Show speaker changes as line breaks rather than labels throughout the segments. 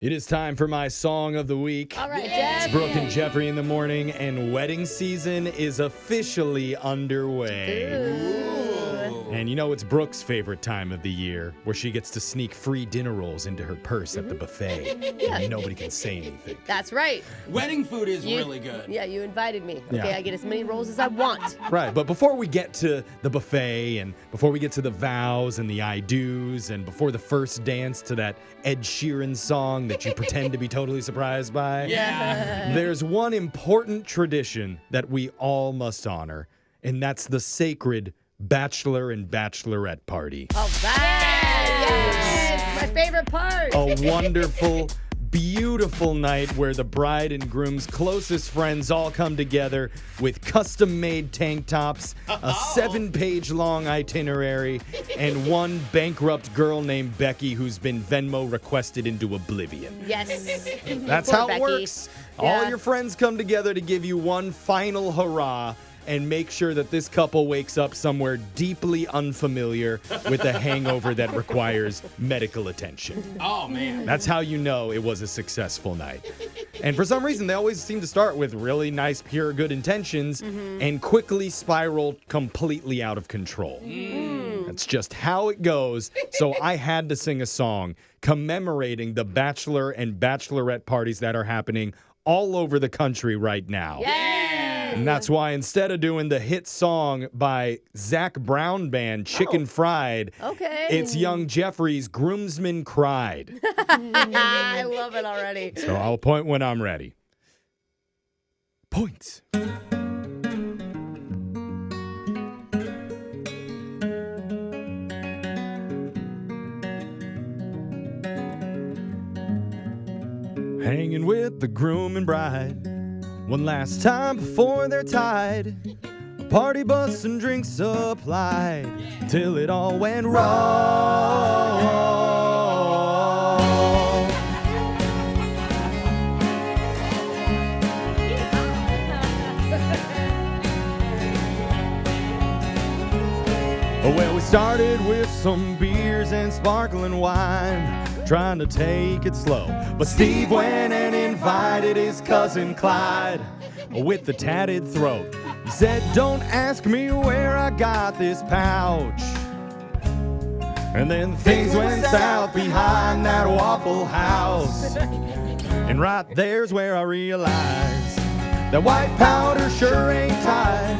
It is time for my song of the week.
All right,
It's Brooke and Jeffrey in the morning, and wedding season is officially underway.
Ooh.
And you know it's Brooke's favorite time of the year, where she gets to sneak free dinner rolls into her purse at the buffet. And nobody can say anything.
That's right.
Wedding food is really good.
Yeah, you invited me.
Yeah.
Okay, I get as many rolls as I want.
Right, but before we get to the buffet, and before we get to the vows and the I do's, and before the first dance to that Ed Sheeran song that you pretend to be totally surprised by, there's one important tradition that we all must honor, and that's the sacred Bachelor and Bachelorette Party.
All right. Yes, my favorite part.
A wonderful, beautiful night where the bride and groom's closest friends all come together with custom-made tank tops, a 7-page long itinerary, and one bankrupt girl named Becky who's been Venmo requested into oblivion.
Yes.
That's
Poor
how it
Becky.
works.
Yeah.
All your friends come together to give you one final hurrah and make sure that this couple wakes up somewhere deeply unfamiliar with a hangover that requires medical attention.
Oh, man.
That's how you know it was a successful night. And for some reason, they always seem to start with really nice, pure, good intentions and quickly spiral completely out of control. That's just how it goes. So I had to sing a song commemorating the Bachelor and Bachelorette parties that are happening all over the country right now. And that's why instead of doing the hit song by Zac Brown Band, Chicken Fried, it's young Jeffrey's Groomsmen Cried.
I love it already.
So I'll point when I'm ready. Point. Hanging with the groom and bride one last time before they're tied. A party bus and drinks supplied till it all went wrong. Well, we started with some beers and sparkling wine, trying to take it slow. But Steve went and invited his cousin Clyde with the tatted throat. He said, "Don't ask me where I got this pouch." And then things went south behind that Waffle House. And right there's where I realized that white powder sure ain't tied.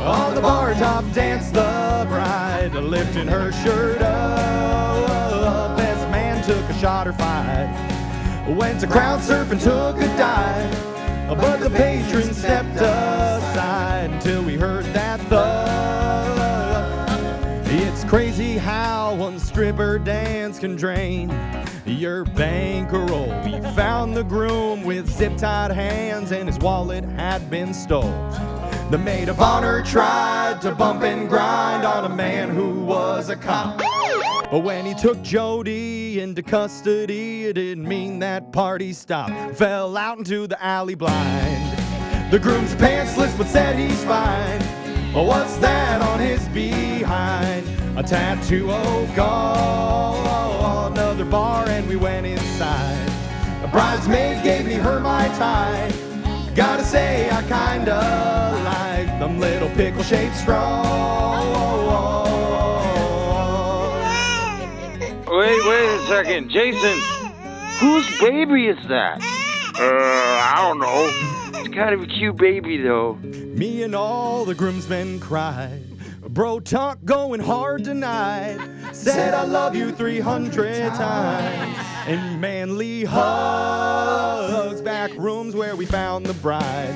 On the bar top danced the bride, lifting her shirt up. Best man took a shot or 5. Went to crowd surf and took a dive. But the patron stepped aside until we heard that thud. It's crazy how one stripper dance can drain your bankroll. We found the groom with zip-tied hands and his wallet had been stolen. The maid of honor tried to bump and grind on a man who was a cop. But when he took Jody into custody, it didn't mean that party stopped. Fell out into the alley blind. The groom's pantsless but said he's fine. Well, what's that on his behind? A tattoo, oh God. Another bar and we went inside. A bridesmaid gave me her Mai Tai. Gotta say I kinda like them little pickle-shaped straws.
Wait a second. Jason, whose baby is that? I don't know. It's kind of a cute baby, though.
Me and all the groomsmen cried. Bro talk going hard tonight. Said I love you 300 times. And manly hugs. Back rooms where we found the bride.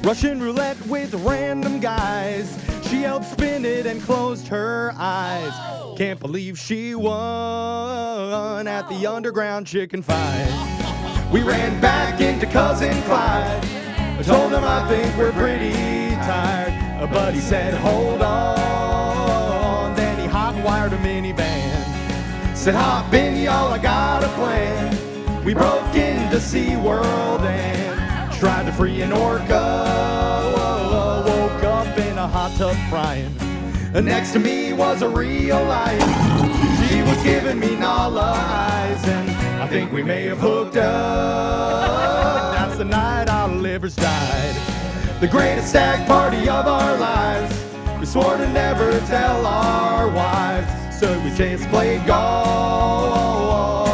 Russian roulette with random guys. She helped spin it and closed her eyes. Can't believe she won at the underground chicken fight. We ran back into cousin Clyde. I told him I think we're pretty tired. But he said, hold on. Then he hot-wired a minivan. Said, hop in, y'all, I got a plan. We broke into SeaWorld and tried to free an orca. Woke up in a hot tub frying. Next to me was a real lion. She was giving me Nala eyes, and I think we may have hooked up. That's the night our livers died. The greatest stag party of our lives. We swore to never tell our wives, so we just played golf.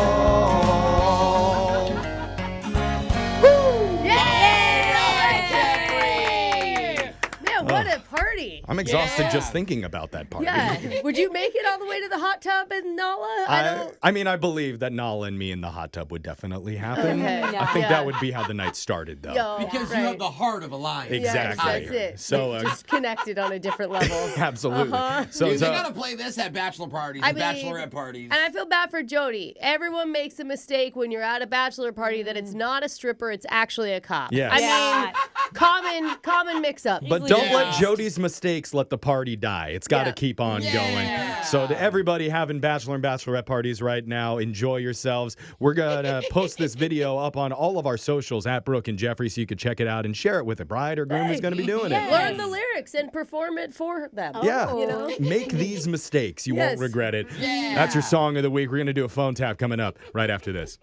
Man, what a party.
I'm exhausted just thinking about that party.
Yeah. Would you make it all the way to the hot tub in Nala?
I mean, I believe that Nala and me in the hot tub would definitely happen.
Okay.
I think that would be how the night started, though.
Yo,
Because
right.
you have the heart of a lion.
Exactly.
Yes, that's it.
So,
just connected on a different level.
absolutely. So,
Dude, they
so
gotta play this at bachelor parties
I
and
mean,
bachelorette parties.
And I feel bad for Jody. Everyone makes a mistake when you're at a bachelor party that it's not a stripper, it's actually a cop.
Yes.
I mean, common mix-up.
but don't let Jody's mistakes let the party die. It's got to keep on going. So to everybody having bachelor and bachelorette parties right now, enjoy yourselves. We're going to post this video up on all of our socials at Brooke and Jeffrey so you can check it out and share it with a bride or groom who's going to be doing it.
Learn the lyrics and perform it for them.
Yeah.
You know?
Make these mistakes. You won't regret it.
Yeah.
That's your song of the week. We're going to do a phone tap coming up right after this.